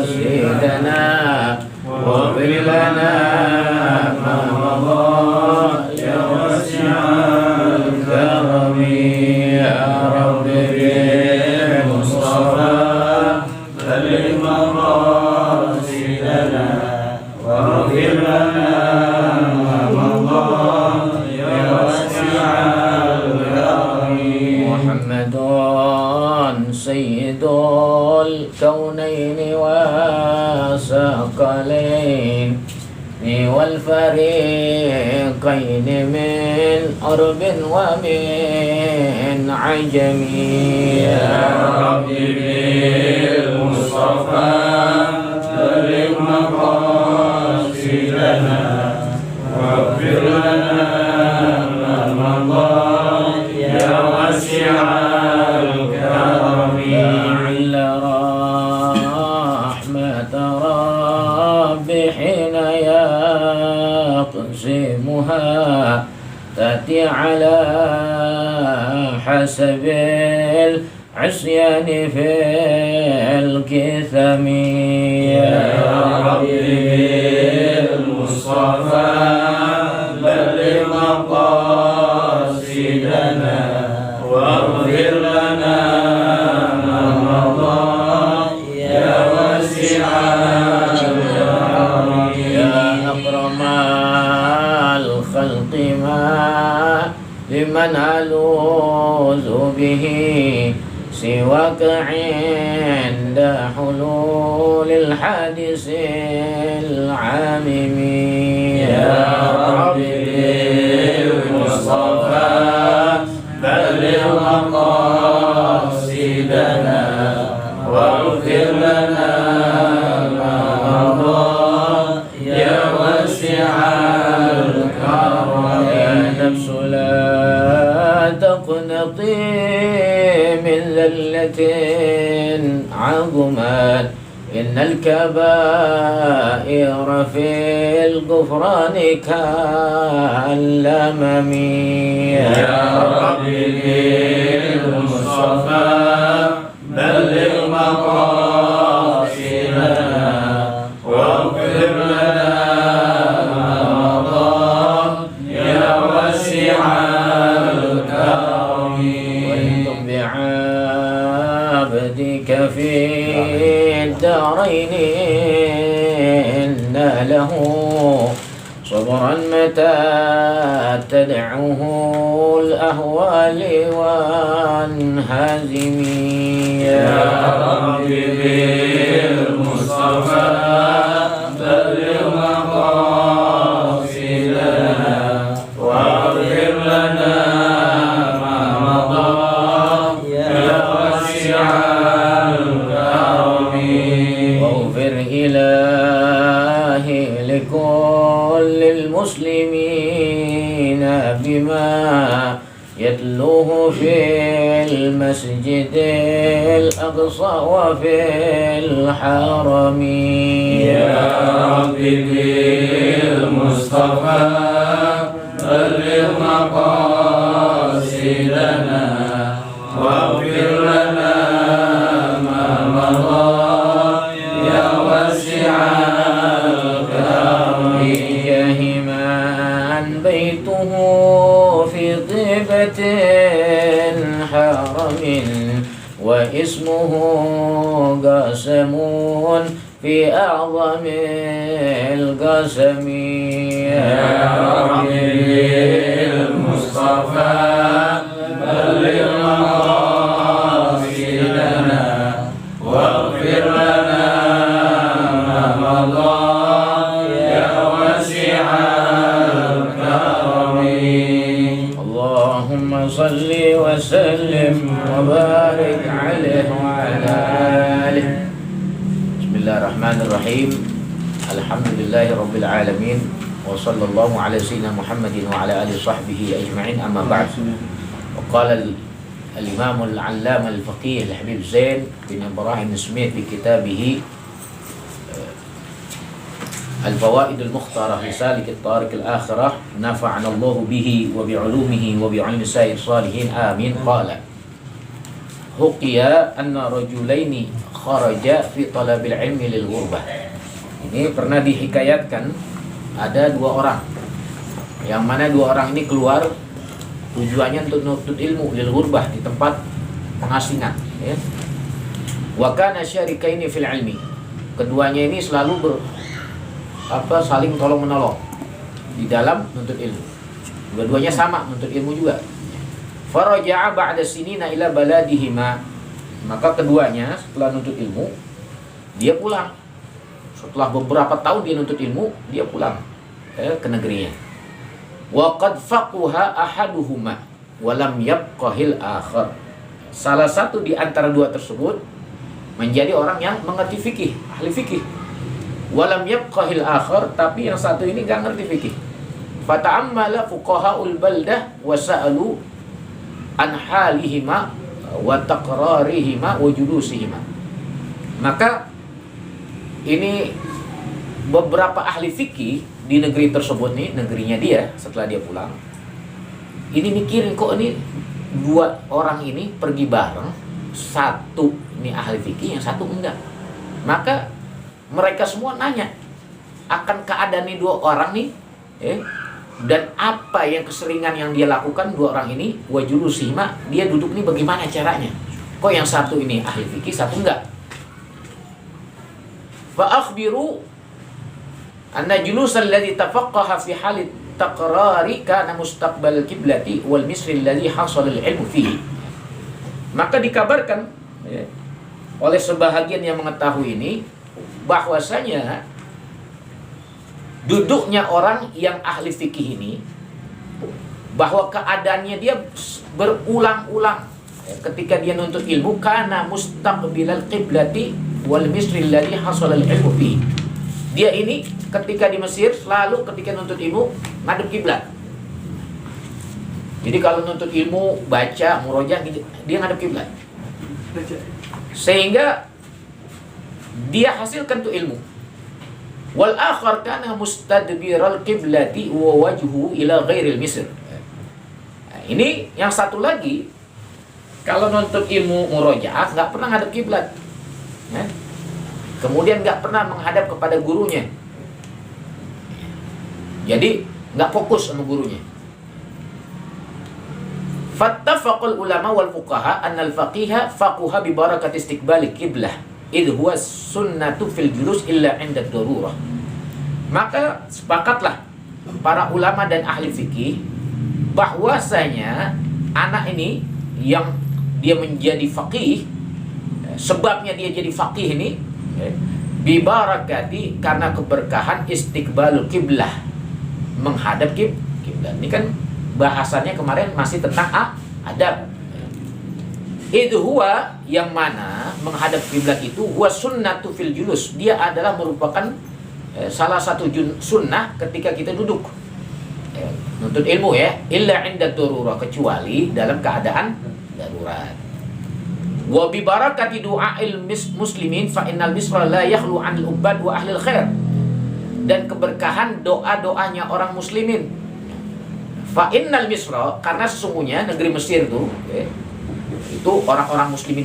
سيدنا واغفر لنا ما مضى يا واسع الكرم يا رب بالمصطفى بلغ مقاصدنا واغفر لنا ما مضى يا واسع الكرم محمد سيد الكونين والثقلين والفريقين من عرب ومن عجم يا رب بالمصطفى بلغ مقاصدنا واغفر لنا ما مضى يا واسع الكرم لعل رحمة ربي حين يقسمها تأتي على حسب العصيان في الكثم يا ربي بالمصطفى بلغ مقاصدنا واغفر لنا ما مضى يا واسع الكرم يا أكرم الخلق ما لمن ألوذ به سواك عند حلول الحادث العامم يا رب بالمصطفى بلغ مقاصدنا واغفر لنا ما مضى يا واسع الكرم يا نفس لا تقنطي من ذلة عظمت إن الكبائر في الغفران كالأمم يا رب بالمصطفى بلغ مقاصدنا واغفر لنا ما مضى يا واسع الكرم وانتم بعبدك في الدارين إن له صبرا متى تدعوه الأهوال وانهزم يا رب بالمصطفى بلغ مقاصدنا واغفر لنا ما مضى يا واسع الكرم واغفر إلهي لكل المسلمين بما يتلوه في المسجد الأقصى وفي الحرم يا رب بالمصطفى بلغ مقاصدنا واغفر لنا ما مضى يا واسع الكرم يهما بيته في طيبة حرم واسمه قاسم في أعظم القسم يا رب المصطفى بلغ مقاصدنا واغفر لنا ما مضى يا واسع الكرم اللهم صل وسلم وبارك عليه وعلى آله. Bismillahirrahmanirrahim. Alhamdulillahi rabbil alamin. Wa sallallahu ala sayyidina Muhammadin wa ala alihi sahbihi ajma'in, amma ba'd. Wa qala al-imam al-allama al-faqih al-habib Zain bin Ibrahim Smith fi kitabih الفوائد المختارة في سالك الطارق الآخرة نفعنا الله به وبعلومه وبعلم سائر الصالحين آمين. قال حكي أن رجلين kharaja fi talabil ilmi lil ghurbah. Ini pernah dihikayatkan ada dua orang, yang mana dua orang ini keluar tujuannya untuk nuntut ilmu lil ghurbah, di tempat pengasingan, ya. Wa kana syarikaini fil ilmi. Keduanya ini selalu saling tolong menolong di dalam nuntut ilmu. Dua-duanya sama nuntut ilmu juga. Faraja'a ba'da sinina ila baladihima. Maka keduanya setelah nuntut ilmu, dia pulang. Setelah beberapa tahun dia nuntut ilmu, dia pulang ke negerinya. Wa qad faquha ahaduhuma wa lam yabqahil akhar. Salah satu di antara dua tersebut menjadi orang yang mengerti fikih, ahli fikih. Wa lam yabqahil akhar, tapi yang satu ini enggak ngerti fikih. Fata'ammala fuqaha'ul baldah wa sa'alu an halihima wa taqrarihima wa julusihima. Maka ini beberapa ahli fikih di negeri tersebut nih, negerinya dia setelah dia pulang. Ini mikirin kok ini dua orang ini pergi bareng, satu ini ahli fikih, yang satu enggak. Maka mereka semua nanya akan keadaan nih dua orang nih, dan apa yang keseringan yang dia lakukan dua orang ini, wa julusihima, dia duduk nih bagaimana caranya. Kok yang satu ini ahli fikih, satu enggak. Fa akhbiru anna julusal ladzi tafaqqaha fi halit taqrari kana mustaqbal kiblati wal misri alladhi hasala al-ilmu fihi. Maka dikabarkan oleh sebahagian yang mengetahui ini bahwasanya duduknya orang yang ahli fikih ini, bahwa keadaannya dia berulang-ulang ketika dia nuntut ilmu, kana mustaqbilal qiblati wal misri alladhi hasala al-ilmu fihi. Dia ini ketika di Mesir selalu ketika nuntut ilmu ngadep kiblat. Jadi kalau nuntut ilmu, baca, murojaah, dia ngadep kiblat. Sehingga dia hasilkan tuh ilmu. Wal akhar kana mustadbiral qiblati wa wajhu ila ghairil misr. Nah, ini yang satu lagi kalau nuntut ilmu murojaah nggak pernah ngadep kiblat. Kemudian nggak pernah menghadap kepada gurunya. Jadi nggak fokus sama gurunya. Fattafaqal ulama wal fuqaha annal faqiha faquha bi barakati istiqbali qiblah idh huwa sunnatu fil julus illa 'inda darurah. Maka sepakatlah para ulama dan ahli fikih bahwasanya anak ini yang dia menjadi faqih, sebabnya dia jadi faqih ini bi barakati, karena keberkahan istiqbalul qiblah, menghadap kiblat. Ini kan bahasannya kemarin masih tentang adab. Itu huwa, yang mana menghadap kiblat itu huwa sunnatu fil julus, dia adalah merupakan salah satu sunnah ketika kita duduk nuntut ilmu, ya, illa 'inda darurah, kecuali dalam keadaan darurat. Wa bi barakati du'ail muslimin fa innal misra la yakhlu 'anil ubad wa ahlil khair. Dan keberkahan doa-doanya orang muslimin. Fa innal misra, karena sesungguhnya negeri Mesir itu orang-orang muslimin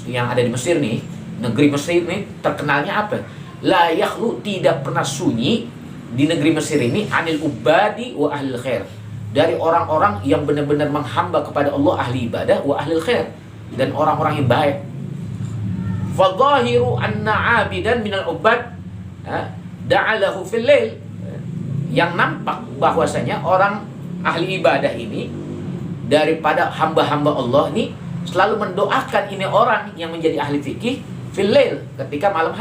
yang ada di Mesir nih, negeri Mesir nih terkenalnya apa? La yakhlu, tidak pernah sunyi di negeri Mesir ini, 'anil ubadi wa ahlil khair, dari orang-orang yang benar-benar menghamba kepada Allah, ahli ibadah, wa ahlil khair, dan orang-orang yang baik. Fadhahiru anna 'abidan minal ubad da'alahu fil lail. Yang nampak bahwasanya orang ahli ibadah ini daripada hamba-hamba Allah ini selalu mendoakan ini orang yang menjadi ahli fikih fil lail, ketika malam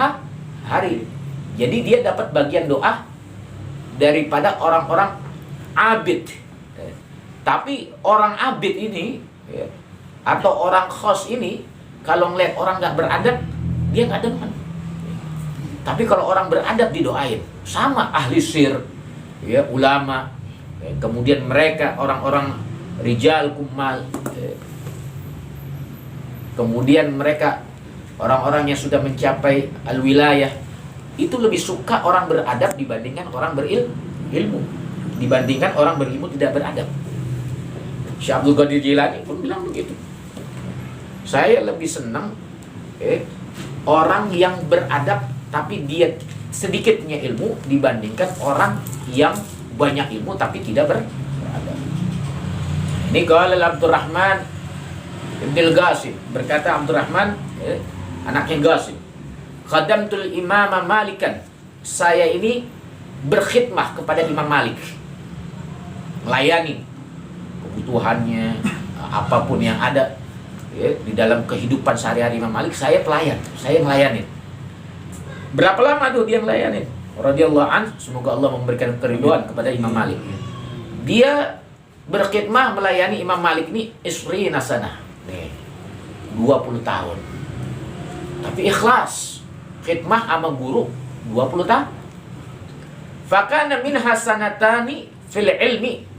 hari. Jadi dia dapat bagian doa daripada orang-orang abid. Tapi orang abid ini atau orang khos ini, kalau ngeliat orang nggak beradab, dia nggak demen. Tapi kalau orang beradab didoain, sama ahli sir, ulama, kemudian mereka orang-orang rijal kumal, kemudian mereka orang-orang yang sudah mencapai al-wilayah, itu lebih suka orang beradab dibandingkan orang berilmu, dibandingkan orang berilmu tidak beradab. Syekh Abdul Qadir Jilani pun bilang begitu. Saya lebih senang orang yang beradab tapi dia sedikitnya ilmu dibandingkan orang yang banyak ilmu tapi tidak beradab. Ini qala Abdurrahman Ibn al-Qasim, berkata Abdurrahman anaknya Qasim, khadamtul imama Malikan, saya ini berkhidmah kepada Imam Malik, melayani kebutuhannya, apapun yang ada di dalam kehidupan sehari-hari Imam Malik, saya pelayan, saya melayani. Berapa lama tuh dia melayani? Radhiyallahu an, semoga Allah memberikan keridhaan kepada Imam Malik. Dia berkhidmah melayani Imam Malik ini isrina sanah, 20 tahun. Tapi ikhlas, khidmah sama guru 20 tahun. Fakana min hasanatani fil ilmi.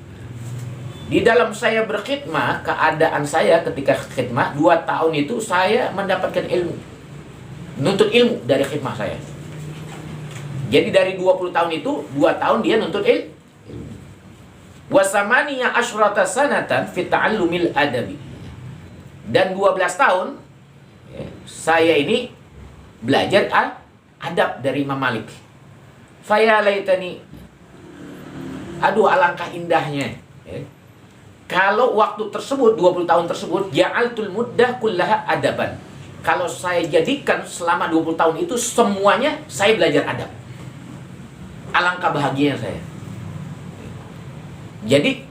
Di dalam saya berkhidmah, keadaan saya ketika khidmah 2 tahun itu saya mendapatkan ilmu, nuntut ilmu dari khidmah saya. Jadi dari 20 tahun itu 2 tahun dia nuntut ilmu. Wasamaniya asyrata sanatan fi ta'allumil adabi. Dan 12 tahun saya ini belajar adab dari Imam Malik. Faya laitani, aduh alangkah indahnya kalau waktu tersebut, 20 tahun tersebut, ja'altul muddah kullaha adaban. Kalau saya jadikan selama 20 tahun itu semuanya saya belajar adab. Alangkah bahagianya saya. Jadi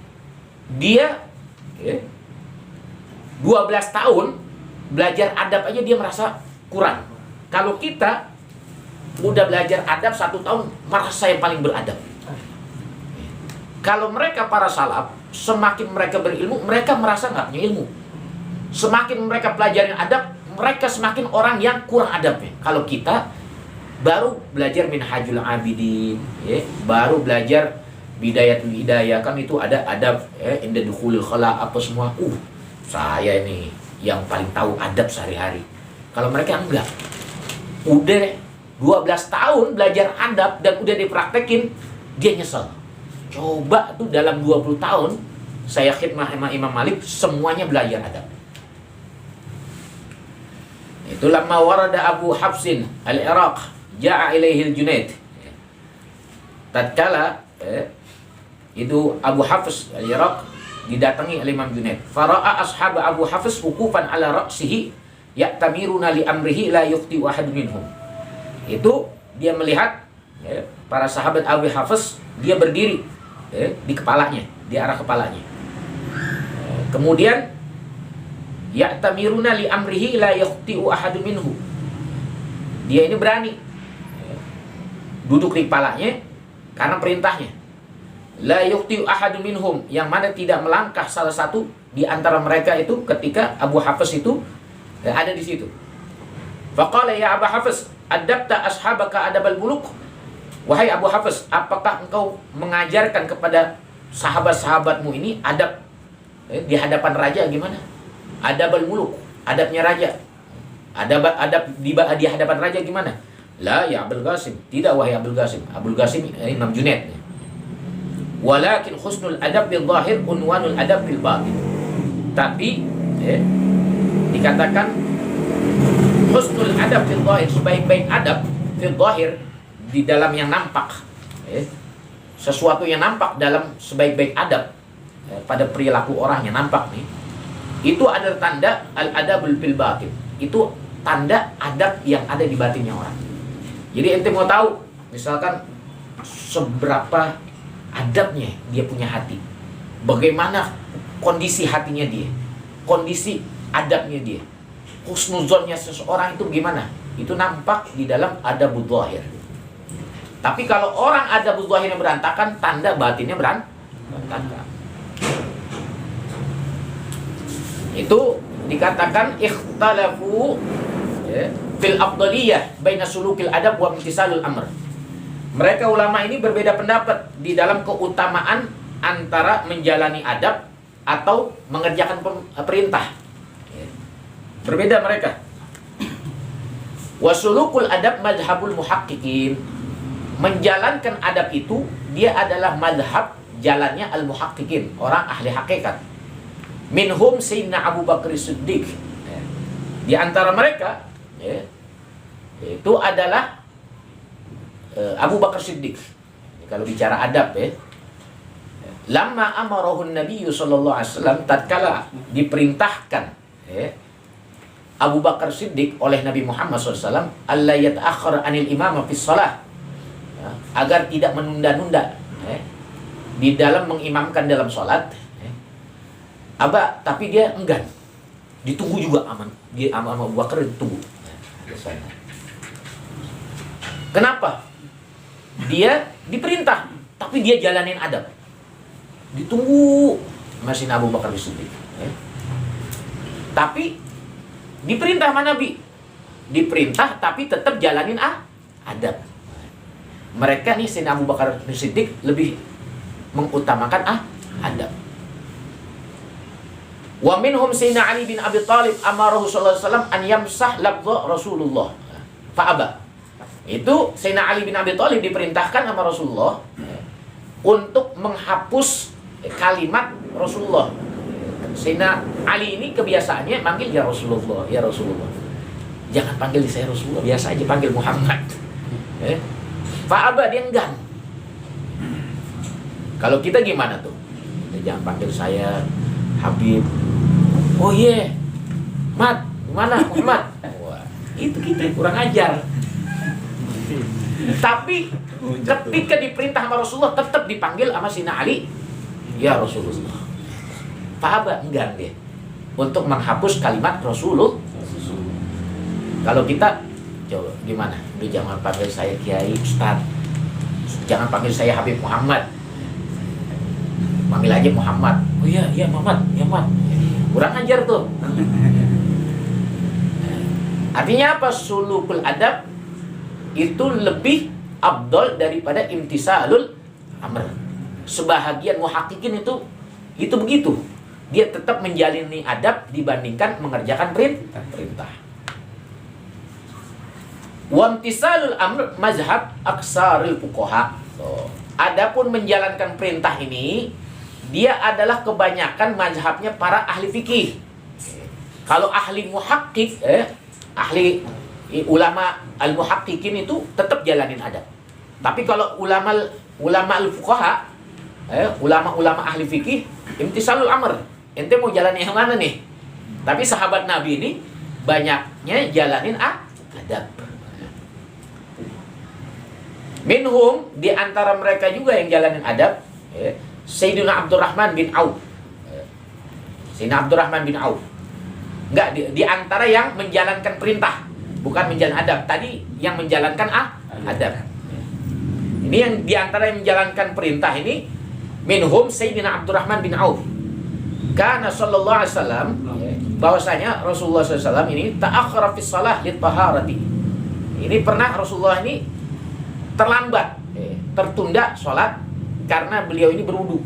dia 12 tahun belajar adab aja dia merasa kurang. Kalau kita udah belajar adab 1 tahun, merasa saya paling beradab. Kalau mereka para salaf, semakin mereka berilmu, mereka merasa nggak punya ilmu. Semakin mereka pelajarin adab, mereka semakin orang yang kurang adabnya. Kalau kita baru belajar Minhajul Abidin, baru belajar Bidayatul Hidayah, kan itu ada adab, inda dukhulil khala, apa semua. Saya ini yang paling tahu adab sehari-hari. Kalau mereka enggak. Udah 12 tahun belajar adab dan udah dipraktekin, dia nyesel. Coba tuh dalam 20 tahun saya khidmah sama Imam Malik, semuanya belajar adab. Itu lamma warada Abu Hafsin al-Iraq ja'a ilaihi al-Junaid. Tatkala itu Abu Hafs al-Iraq didatangi oleh Imam Junaid. Fara'a ashab Abu Hafs wukufan ala ra'sihi ya'tamiruna li amrihi la yukhti ahad minhum. Itu dia melihat para sahabat Abu Hafs, dia berdiri di kepalanya, di arah kepalanya. Kemudian ya'tamiruna li amrihi la yukhti ahad minhu. Dia ini berani duduk di kepalanya karena perintahnya. La yukhti ahad minhum, yang mana tidak melangkah salah satu di antara mereka itu ketika Abu Hafs itu ada di situ. Faqala ya Abu Hafs, adabta ashabaka adabal muluk. Wahai Abu Hafs, apakah engkau mengajarkan kepada sahabat-sahabatmu ini adab di hadapan raja gimana? Adabal muluk, adabnya raja. Adab di hadapan raja gimana? La ya Abul Qasim, tidak wahai Abul Qasim. Abul Qasim Imam Junaid. Walakin husnul adab bil zahir unwanul adab bil batin. Tapi dikatakan husnul adab bil zahir, sebaik-baik adab bil zahir, di dalam yang nampak, sesuatu yang nampak dalam sebaik-baik adab pada perilaku orang yang nampak nih, itu ada tanda al-adabul bil batin. Itu tanda adab yang ada di batinnya orang. Jadi ente mau tahu misalkan seberapa adabnya dia punya hati, bagaimana kondisi hatinya dia, kondisi adabnya dia, husnuzonnya seseorang itu gimana, itu nampak di dalam adabul zahir. Tapi kalau orang adabul zahirnya berantakan, tanda batinnya berantakan. Itu dikatakan ikhtalafu fil afdaliyah baina sulukil adab wa imtisalul amr. Mereka ulama ini berbeda pendapat di dalam keutamaan antara menjalani adab atau mengerjakan perintah. Berbeda mereka. Wasulukul adab madhabul muhaqqiqin. Menjalankan adab itu dia adalah madhab jalannya al-muhaqqiqin, orang ahli hakikat. Minhum Sayyidina Abu Bakar Siddiq. Di antara mereka itu adalah Abu Bakar Siddiq. Kalau bicara adab ya. Lamma amarahun Nabi sallallahu alaihi wasallam, tatkala diperintahkan Abu Bakar Siddiq oleh Nabi Muhammad SAW alla yata'akhkhar anil imama fis shalah, agar tidak menunda-nunda di dalam mengimamkan dalam salat. Tapi dia enggan. Ditunggu juga dia sama Abu Bakar ditunggu. Kenapa? Dia diperintah, tapi dia jalanin adab. Ditunggu masih Abu Bakar Siddiq. Tapi diperintah sama Nabi. Diperintah tapi tetap jalanin adab. Mereka nih Sayyidina Abu Bakar Siddiq lebih mengutamakan adab. Wa minhum Sayyidina Ali bin Abi Thalib amarahu sallallahu alaihi wasallam an yamsah labdha Rasulullah. Fa'aba. Itu Sayyidina Ali bin Abi Thalib diperintahkan sama Rasulullah untuk menghapus kalimat Rasulullah. Sayyidina Ali ini kebiasaannya manggil ya Rasulullah, ya Rasulullah. Jangan panggil saya Rasulullah, biasa aja panggil Muhammad. Fa'aba, dia enggan. Kalau kita gimana tuh? Jangan panggil saya Habib. Oh iya, Mat, gimana Muhammad? Wah, itu kita kurang ajar. Tapi ketika diperintah sama Rasulullah tetap dipanggil sama Sayyidina Ali, ya Rasulullah. Fa'aba, enggan dia untuk menghapus kalimat Rasulullah. Kalau kita coba gimana? Udah jangan panggil saya Kiai, Ustaz. Jangan panggil saya Habib Muhammad. Panggil aja Muhammad. Oh iya, iya Muhammad, ya Muhammad. Kurang ajar tuh. Artinya apa? Sulukul adab itu lebih afdal daripada imtisalul amr. Sebahagian muhaqqiqin itu begitu. Dia tetap menjalani adab dibandingkan mengerjakan perintah. Wa imtisalul amr mazhab aksaril fuqaha. Adapun menjalankan perintah ini, dia adalah kebanyakan mazhabnya para ahli fikih. Kalau ahli muhaqqiq, ahli ulama al-muhaqqiqin itu tetap jalanin adab. Tapi kalau ulama al-fuqaha, ulama-ulama ahli fikih, imtisalul amr. Ente mau jalan yang mana nih? Tapi sahabat Nabi ini banyaknya jalanin adab. Minhum, di antara mereka juga yang jalanin adab, Sayyidina Abdurrahman bin Auf. Sayyidina Abdurrahman bin Auf. Enggak, di antara yang menjalankan perintah, bukan menjalankan adab. Tadi yang menjalankan adab. Ini yang di antara yang menjalankan perintah ini, minhum Sayyidina Abdurrahman bin Auf. Karena sallallahu alaihi wasallam, bahwasanya Rasulullah SAW ini ta'akhkhara fi shalah li taharati. Ini pernah Rasulullah ini terlambat, tertunda sholat karena beliau ini berwudu.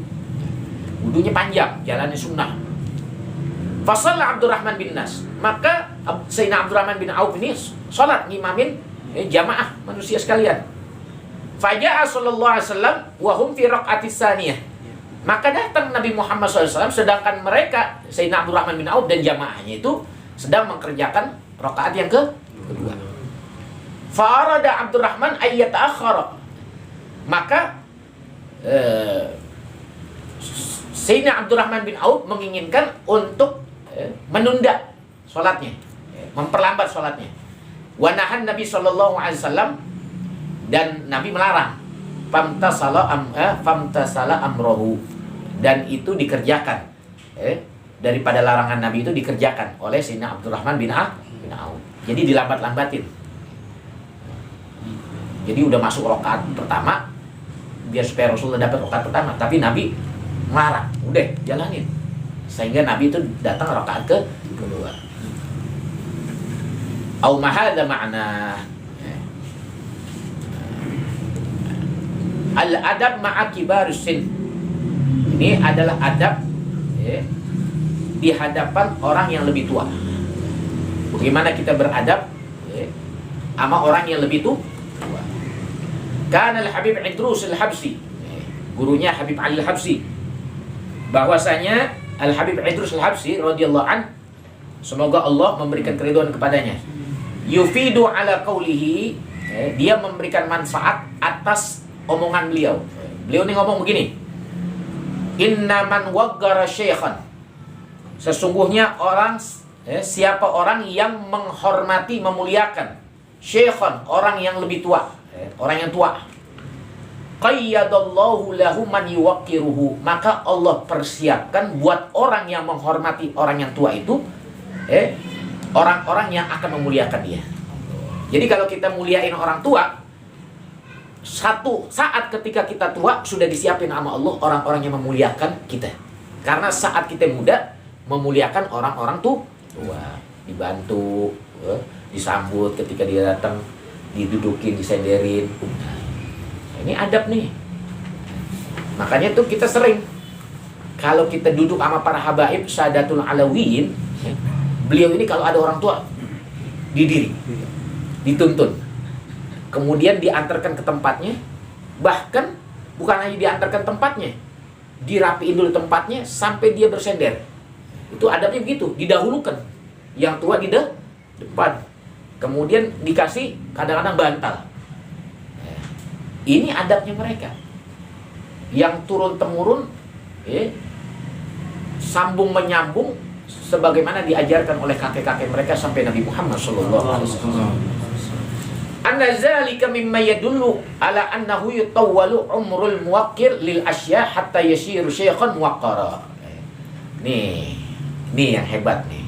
Wudunya panjang, jalannya sunnah. Fasalla Abdurrahman bin Nas. Maka Sayyidina Abdurrahman bin Auf ini sholat ngimamin jamaah manusia sekalian. Faja'a sallallahu alaihi wasallam wa hum fi raq'atis tsaniyah. Maka datang Nabi Muhammad SAW, sedangkan mereka Sayyidina Abdurrahman bin Auf dan jamaahnya itu sedang mengerjakan rakaat yang kedua. Farada Abdurrahman ayyat akhara. Maka Sayyidina Abdurrahman bin Auf menginginkan untuk menunda sholatnya, memperlambat sholatnya. Wa nahan Nabi SAW, dan Nabi melarang. Famtasala amrohu, dan itu dikerjakan. Daripada larangan Nabi itu dikerjakan oleh Sayyidina Abdurrahman bin Auf. Jadi dilambat-lambatin. Jadi udah masuk rakaat pertama, biar supaya Rasulullah dapat rakaat pertama, tapi Nabi melarang, udah jalanin. Sehingga Nabi itu datang rakaat kedua. Au mahada ma'na. Al-adab ma'a kibarus sin. Ini adalah adab di hadapan orang yang lebih tua. Bagaimana kita beradab sama orang yang lebih tua. Kana al-Habib Idrus al-Habsi, gurunya Habib Ali al-Habsi, bahwasanya Al-Habib Idrus al-Habsi radhiyallahu an, semoga Allah memberikan keridhaan kepadanya. yufidu ala qawlihi, dia memberikan manfaat atas omongan beliau. Beliau ini ngomong begini, inna man waggara syekhan, sesungguhnya orang, siapa orang yang menghormati, memuliakan syekhan, orang yang lebih tua, orang yang tua, qayyadallahu lahu man yuwaqqiruhu, maka Allah persiapkan buat orang yang menghormati orang yang tua itu, orang-orang yang akan memuliakan dia. Jadi kalau kita muliain orang tua, satu saat ketika kita tua sudah disiapin sama Allah orang-orang yang memuliakan kita. Karena saat kita muda memuliakan orang-orang tua, dibantu, disambut ketika dia datang, didudukin, disenderin. Ini adab nih. Makanya tuh kita sering kalau kita duduk sama para habaib Sadatul Alawiyin, beliau ini kalau ada orang tua didiri, dituntun, kemudian diantarkan ke tempatnya. Bahkan bukan hanya diantarkan tempatnya, dirapiin dulu tempatnya sampai dia bersender. Itu adabnya begitu, didahulukan yang tua di depan, kemudian dikasih kadang-kadang bantal. Ini adabnya mereka yang turun-temurun, sambung menyambung sebagaimana diajarkan oleh kakek-kakek mereka sampai Nabi Muhammad SAW. Anna zalika mimma yadullu ala annahu yutawwalu umrul muwaqqir lil asya hatta yasiru syaikhan muwaqqara. Nih yang hebat nih.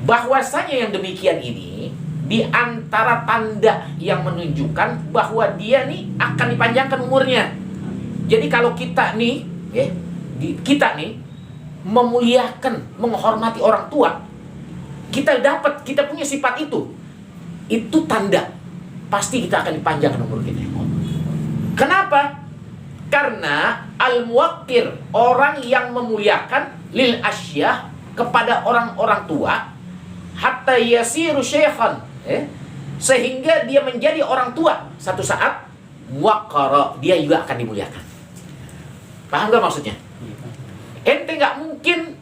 Bahwasanya yang demikian ini di antara tanda yang menunjukkan bahwa dia nih akan dipanjangkan umurnya. Jadi kalau kita nih, kita nih memuliakan, menghormati orang tua, kita punya sifat itu tanda pasti kita akan dipanjangkan umur kita. Kenapa? Karena al-muwaqqir, orang yang memuliakan, lil asyah, kepada orang-orang tua, hatta yasiru syaikhan, sehingga dia menjadi orang tua, satu saat muwaqqara, dia juga akan dimuliakan. Paham gak maksudnya? Ente gak mungkin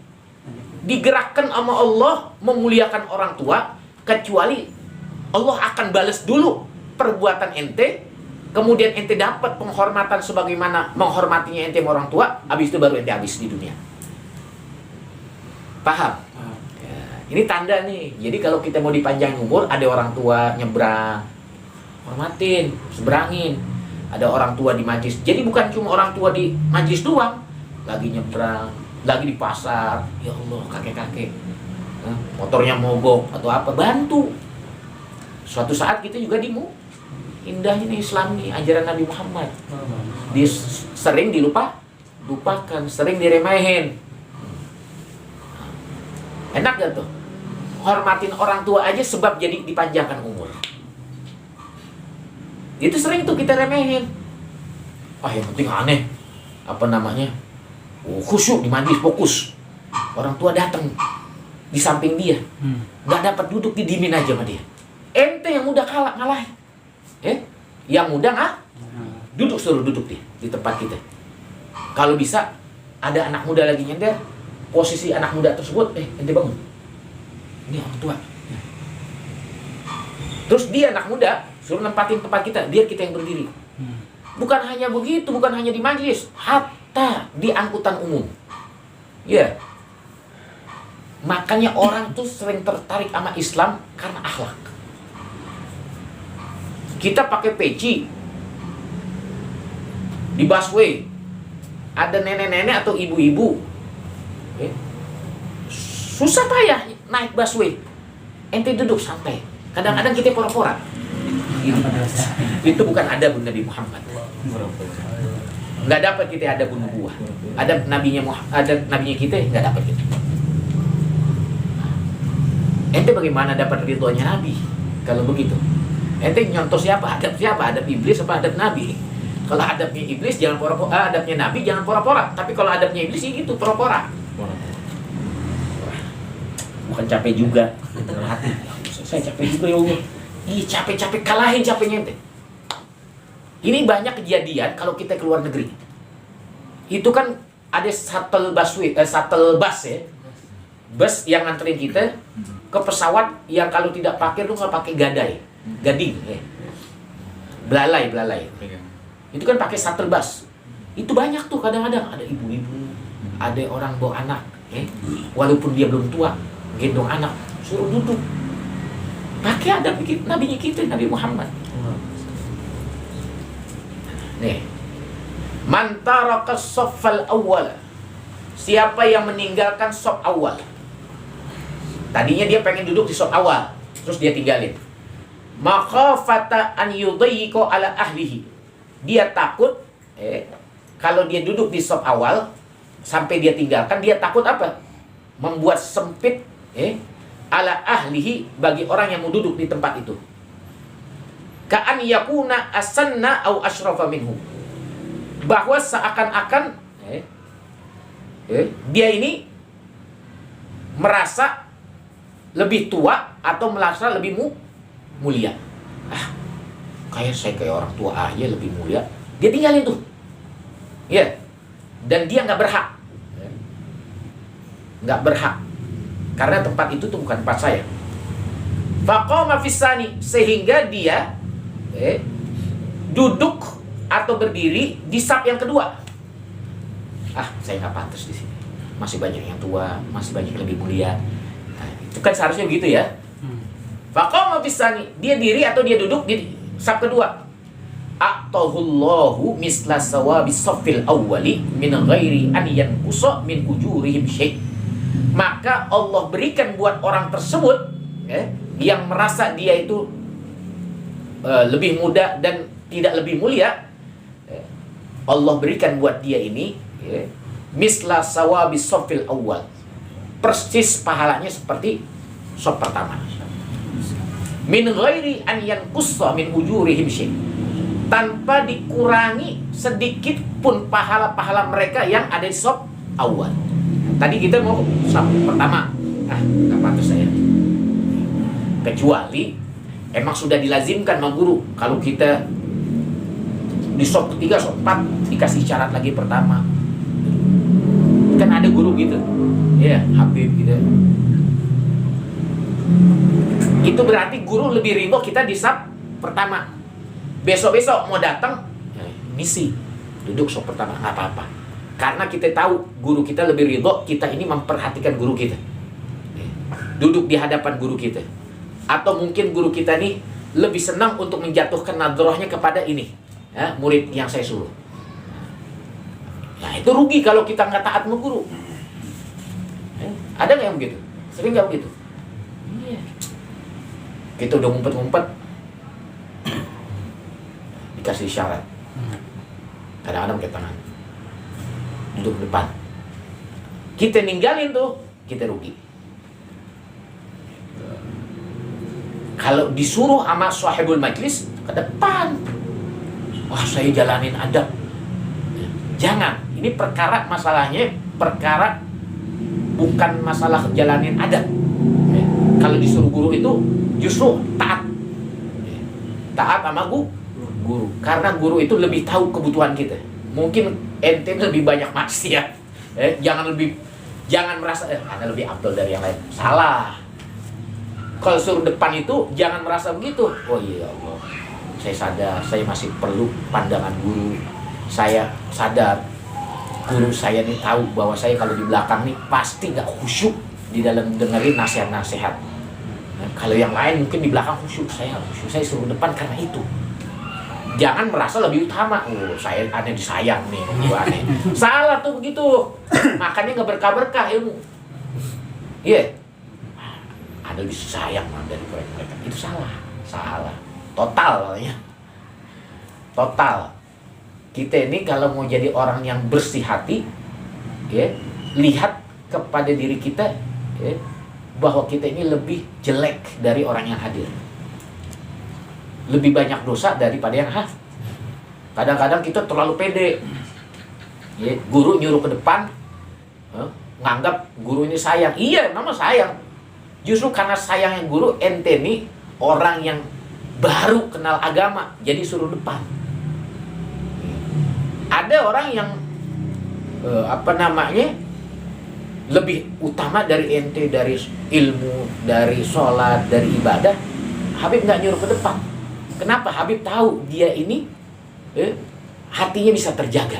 digerakkan sama Allah memuliakan orang tua kecuali Allah akan balas dulu perbuatan ente, kemudian ente dapat penghormatan sebagaimana menghormatinya ente orang tua, habis itu baru ente habis di dunia. Paham? Ya, ini tanda nih. Jadi kalau kita mau dipanjangin umur, ada orang tua nyebrang, hormatin, seberangin. Ada orang tua di majlis. Jadi bukan cuma orang tua di majlis doang, lagi nyebrang, lagi di pasar, ya Allah, kakek-kakek, motornya mogok atau apa, bantu. Suatu saat kita juga indahnya nih Islam nih, ajaran Nabi Muhammad. Sering dilupakan, sering diremehin. Enak gak tuh? Hormatin orang tua aja sebab jadi dipanjangkan umur. Itu sering tuh kita remehin. Yang penting aneh, khusyuk di majlis, fokus. Orang tua datang di samping dia, nggak dapat duduk, didimin aja sama dia. Ente yang udah ngalah, yang udah suruh duduk di tempat kita. Kalau bisa ada anak muda lagi nyender, posisi anak muda tersebut, ente bangun. Ini orang tua. Terus dia anak muda suruh nempatin tempat kita, biar kita yang berdiri. Bukan hanya begitu, bukan hanya di majlis, hatta di angkutan umum. Ya. Makanya orang tuh sering tertarik sama Islam karena akhlak. Kita pakai peci di busway, ada nenek-nenek atau ibu-ibu, susah payah naik busway, ente duduk santai. Kadang-kadang kita pura-pura. Itu bukan adab Nabi Muhammad. Nggak dapat kita adab nubuwah. Adab nabinya kita nggak dapat kita. Ente bagaimana dapat ridhonya Nabi? Kalau begitu, ente nyontoh siapa? Adab siapa? Adab iblis apa adab Nabi? Kalau adabnya iblis jangan pura-pura, adabnya Nabi jangan pura-pura. Tapi kalau adabnya iblis sih gitu, pura-pura. Bukan capek juga, hati. Saya capek juga ya Allah. Capek-capek, kalahin capeknya ente. Ini banyak kejadian kalau kita keluar negeri. Itu kan ada shuttle bus ya. bus yang nganterin kita ke pesawat yang kalau tidak pakai lu nggak pakai gading, belalai. Itu kan pakai shuttle bus. Itu banyak tuh kadang-kadang ada ibu-ibu, ada orang bawa anak, walaupun dia belum tua, gendong anak, suruh duduk. Pakai adab Nabi kita, Nabi Muhammad. Nih, man taraka shaffal awwal. Siapa yang meninggalkan shaf awal? Tadinya dia pengen duduk di shaf awal, terus dia tinggalin. Makhafata an yudayyiqa ala ahlihi. Dia takut kalau dia duduk di shaf awal sampai dia tinggalkan, dia takut apa? Membuat sempit ala ahlihi bagi orang yang mau duduk di tempat itu. Ka'an yakuna asanna au asyrafa minhu. Bahwa seakan-akan dia ini merasa lebih tua atau merasa lebih mulia. Kayak saya kayak orang tua aja lebih mulia. Dia tinggalin tuh. Dan dia nggak berhak. Nggak berhak. Karena tempat itu tuh bukan tempat saya. Faqama fisani, sehingga dia duduk atau berdiri di saf yang kedua. Saya nggak pantas di sini. Masih banyak yang tua, masih banyak yang lebih mulia. Itu kan seharusnya begitu ya. Faqama fisani, dia diri atau dia duduk di saf kedua. A'tahullahu misla sawabis saffil awwali min ghairi an yanqusa min ujurihim syai'. Maka Allah berikan buat orang tersebut yang merasa dia itu lebih muda dan tidak lebih mulia, Allah berikan buat dia ini misla sawabis saffil awwal, persis pahalanya seperti shaf pertama, min ghairi an yanqusa min ujurihim syai', tanpa dikurangi sedikit pun pahala-pahala mereka yang ada di shaf awal. Tadi kita mau shaf pertama, nggak pantas saya. Kecuali emang sudah dilazimkan sama guru, kalau kita di shaf ketiga, shaf 4 dikasih syarat lagi pertama. Kan ada guru gitu, Habib gitu. Itu berarti guru lebih ridho kita di shaf pertama. Besok-besok mau datang, misi duduk shaf pertama, nggak apa-apa. Karena kita tahu guru kita lebih ridho kita ini memperhatikan guru kita, duduk di hadapan guru kita. Atau mungkin guru kita nih lebih senang untuk menjatuhkan nadrohnya kepada ini, murid yang saya suruh. Nah itu rugi kalau kita nggak taat sama guru. Ada nggak yang begitu? Sering nggak begitu? Kita udah ngumpet-ngumpet, dikasih syarat, kadang-kadang pakai tangan, duduk depan. Kita ninggalin tuh, kita rugi. Kalau disuruh sama sahibul majlis ke depan, saya jalanin adab. Jangan, ini perkara masalahnya perkara bukan masalah jalanin adab. Kalau disuruh guru itu justru taat sama guru, karena guru itu lebih tahu kebutuhan kita. Mungkin ente lebih banyak maksiat, jangan merasa Anda lebih afdal dari yang lain. Salah. Kalau suruh depan itu jangan merasa begitu. Oh iya Allah, saya sadar saya masih perlu pandangan guru. Saya sadar guru saya nih tahu bahwa saya kalau di belakang nih pasti gak khusyuk di dalam dengerin nasihat-nasihat. Kalau yang lain mungkin di belakang khusyuk, saya suruh depan karena itu. Jangan merasa lebih utama. Saya aneh disayang nih, aneh. Salah tuh begitu. Makanya gak berkah-berkah ilmu. Ada lebih sayang dari mereka. Itu salah. Total ya. Total. Kita ini kalau mau jadi orang yang bersih hati, lihat kepada diri kita, bahwa kita ini lebih jelek dari orang yang hadir. Lebih banyak dosa daripada yang Kadang-kadang kita terlalu pede. Guru nyuruh ke depan, nganggap guru ini sayang. Iya, memang sayang. Justru karena sayangnya guru, ente nih orang yang baru kenal agama, jadi suruh depan. Ada orang yang lebih utama dari ente, dari ilmu, dari sholat, dari ibadah, Habib nggak nyuruh ke depan. Kenapa? Habib tahu dia ini hatinya bisa terjaga.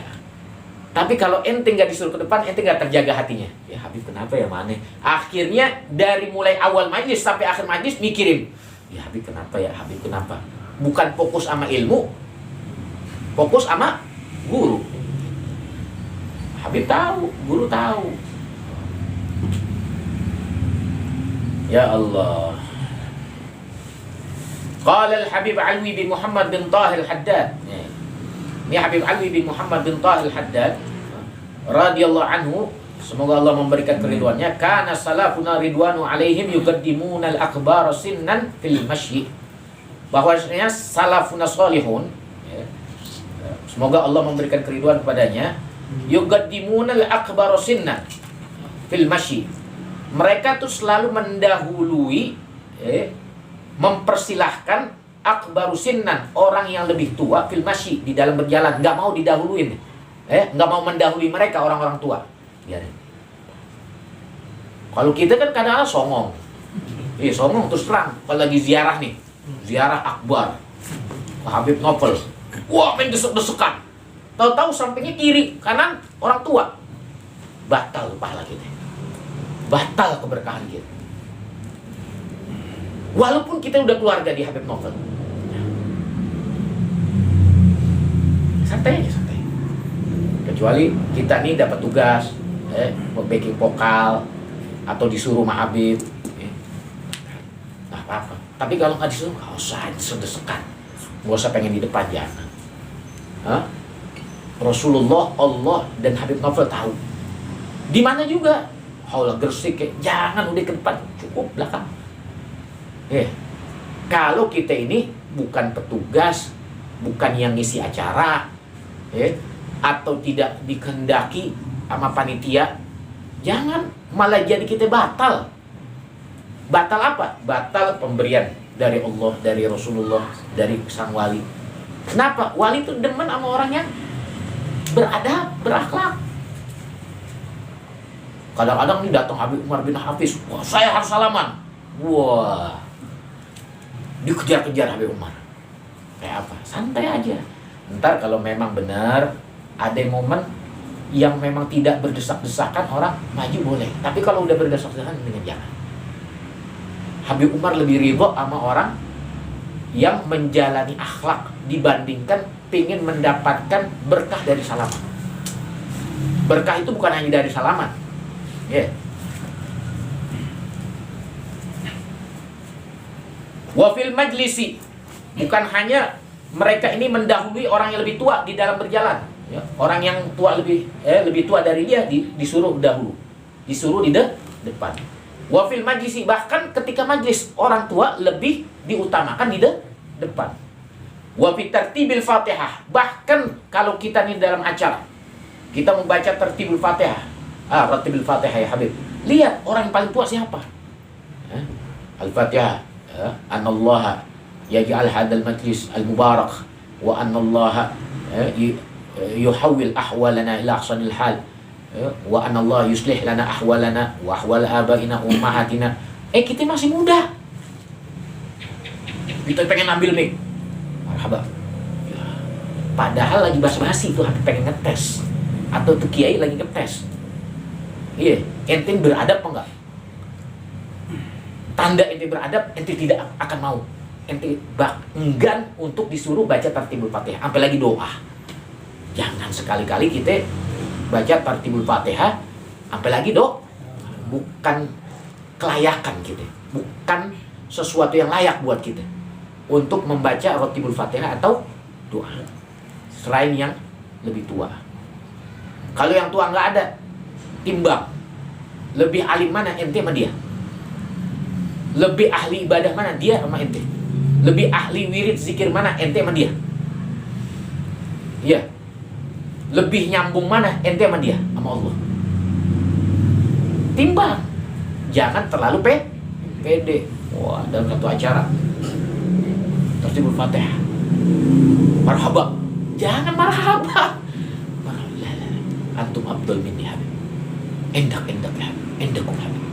Tapi kalau ente nggak disuruh ke depan, ente nggak terjaga hatinya. Ya Habib kenapa ya mana? Akhirnya dari mulai awal majlis sampai akhir majlis mikirin, ya Habib kenapa ya, Habib kenapa? Bukan fokus sama ilmu, fokus sama guru. Habib tahu, guru tahu. Ya Allah. Qala al-Habib Alwi bin Muhammad bin Tahir al-Haddad. Ini Habib Alwi bin Muhammad bin Tahir al-Haddad radhiyallahu anhu, semoga Allah memberikan keridhaannya, kana salafuna ridwanu alaihim yuqaddimuna al-akbar sinnan fil masyi. Bahwasanya salafuna salihun, semoga Allah memberikan keridhaan kepadanya, yuqaddimuna al-akbar sinnan fil masyi. Mereka tuh selalu mendahului, mempersilahkan akbaru sinnan, orang yang lebih tua, fil masyi, di dalam berjalan, nggak mau didahuluin, nggak mau mendahului mereka orang-orang tua. Biarin. Kalau kita kan kadang-kadang songong, songong terus terang. Kalau lagi ziarah nih, ziarah akbar, Habib Novel, wah main desek-desekan. Tahu-tahu sampingnya kiri, kanan orang tua, batal pahala kita. Batal keberkahan kita. Walaupun kita udah keluarga di Habib Novel, santai aja, santai. Kecuali kita nih dapat tugas, backing vokal atau disuruh sama Habib, nah apa-apa. Tapi kalau nggak disuruh, nggak usah desek-desekan, nggak usah pengen di depan, jangan. Rasulullah, Allah dan Habib Novel tahu. Di mana juga. Haulah Gresik, jangan udah ke depan, cukup belakang. Kalau kita ini bukan petugas, bukan yang ngisi acara, atau tidak dikehendaki sama panitia, jangan malah jadi kita batal. Batal apa? Batal pemberian dari Allah, dari Rasulullah, dari sang wali. Kenapa? Wali itu demen sama orang yang beradab, berakhlak. Kadang-kadang nih datang Habib Umar bin Hafiz, wah saya harus salaman. Wah, dikejar-kejar Habib Umar. Kayak apa? Santai aja. Ntar kalau memang benar ada momen yang memang tidak berdesak-desakan, orang maju boleh. Tapi kalau udah berdesak-desakan, mendingan jangan. Habib Umar lebih ridho sama orang yang menjalani akhlak dibandingkan ingin mendapatkan berkah dari salaman. Berkah itu bukan hanya dari salaman. Wa fil majlisi, bukan hanya mereka ini mendahului orang yang lebih tua di dalam berjalan. Orang yang tua lebih tua dari dia disuruh dahulu, disuruh di depan. Wa fil majlisi, bahkan ketika majlis orang tua lebih diutamakan di depan. Wa fi tartibil Fatihah, bahkan kalau kita nih dalam acara kita membaca tertibul Fatihah. Ratibul Fatihah ya Habib. Lihat orang yang paling tua siapa? Al-Fatihah. Anallaha yaj'al hadzal majlis al-mubarak wa anallaha yuhawwil ahwalana ila ahsanil hal wa anallaha yuslih lana ahwalana wa ahwal abaina wa ummahatina. Kita masih muda. Kita pengen ambil mic. Marhaba. Padahal lagi basa-basi tuh, Habib pengen ngetes. Atau tuh kiai lagi ngetes. Ente beradab apa enggak? Tanda ente beradab, ente tidak akan mau. Ente enggan untuk disuruh baca tartibul Fatihah, sampai lagi doa. Jangan sekali-kali kita baca tartibul Fatihah, sampai lagi bukan kelayakan kita, bukan sesuatu yang layak buat kita untuk membaca tartibul Fatihah atau doa. Selain yang lebih tua. Kalau yang tua nggak ada, timbang lebih alim mana ente sama dia, lebih ahli ibadah mana dia sama ente, lebih ahli wirid zikir mana ente sama dia, lebih nyambung mana ente sama dia sama Allah. Timbang, jangan terlalu pede. Wah, dalam satu acara tertibul Fatihah, marhaba, jangan marhaba. Antum abdul minni Habib. Endak ya, endakum habib,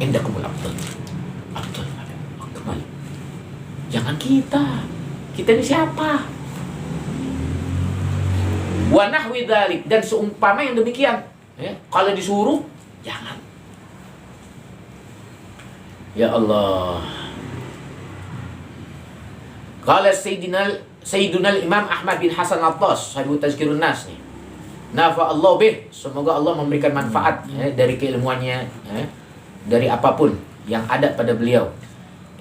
endakumul abdul, abdul habib, akmal. Jangan kita ini siapa? Wa nahwi dzalik, dan seumpama yang demikian. Kalau disuruh jangan. Ya Allah. Qala Sayyiduna Imam Ahmad bin Hasan Al-Attas, Sahibu Tazkirun Nas nih. Nafa Allah bih, semoga Allah memberikan manfaat dari keilmuannya, dari apapun yang ada pada beliau.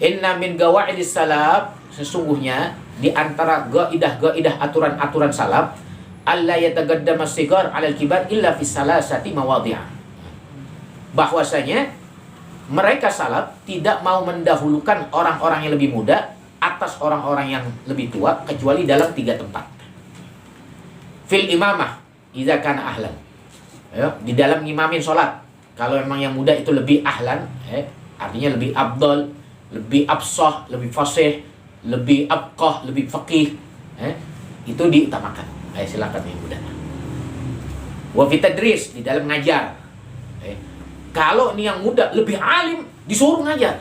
Inna min gawaidis salaf, sesungguhnya di antara gaidah aturan-aturan salaf, alla yatagaddama as-sigar 'alal kibar illa fi salasati mawadhi'a. Bahwasanya mereka salaf tidak mau mendahulukan orang-orang yang lebih muda atas orang-orang yang lebih tua kecuali dalam 3 tempat. Fil imamah idza kana ahlan. Di dalam ngimamin sholat, kalau memang yang muda itu lebih ahlan, artinya lebih afdal, lebih afsah, lebih fasih, lebih abqah, lebih faqih, itu diutamakan. Silakan yang muda. Wa fi tadris, di dalam ngajar. Kalau ini yang muda lebih alim, disuruh ngajar,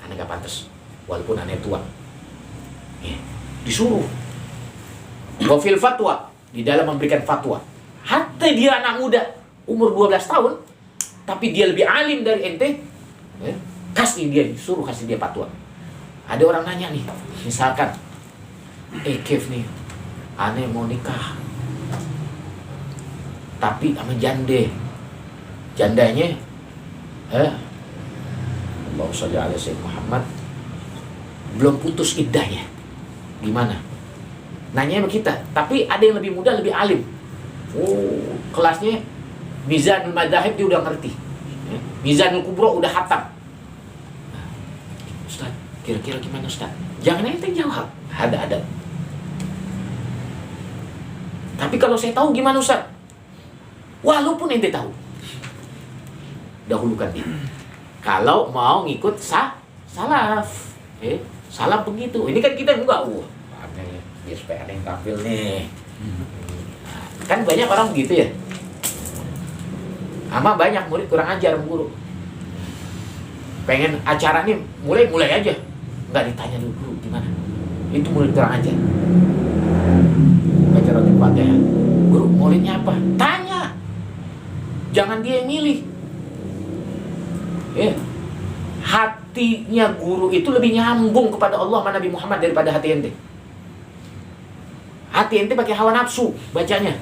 aneh gak pantas, walaupun aneh tua, disuruh. Wa fil fatwa, di dalam memberikan fatwa. Hatta dia anak muda, umur 12 tahun, tapi dia lebih alim dari ente, kasih dia fatwa. Ada orang nanya nih, misalkan, Kev nih, aneh mau nikah, tapi sama jandanya, Allahumma sholli ala Sayyidina Muhammad, belum putus iddahnya, gimana? Nanya sama kita, tapi ada yang lebih muda, lebih alim. Kelasnya Mizanul Madzahib dia udah ngerti, Mizanul Kubro udah hatam. Ustaz, kira-kira gimana Ustaz? Jangan ente jawab, ada. Tapi kalau saya tahu gimana Ustaz? Walaupun ente tahu, dahulukan dia. Kalau mau ngikut salaf, salaf begitu. Ini kan kita enggak, biar supaya ada yang tampil nih. Kan banyak orang begitu ya. Ama banyak murid kurang ajar sama guru. Pengen acara nih mulai aja, nggak ditanya dulu guru gimana. Itu murid kurang ajar. Baca roti Fatihah, guru muridnya apa? Tanya. Jangan dia yang milih. Hatinya guru itu lebih nyambung kepada Allah sama Nabi Muhammad daripada hati ente. Hati ente pakai hawa nafsu bacanya,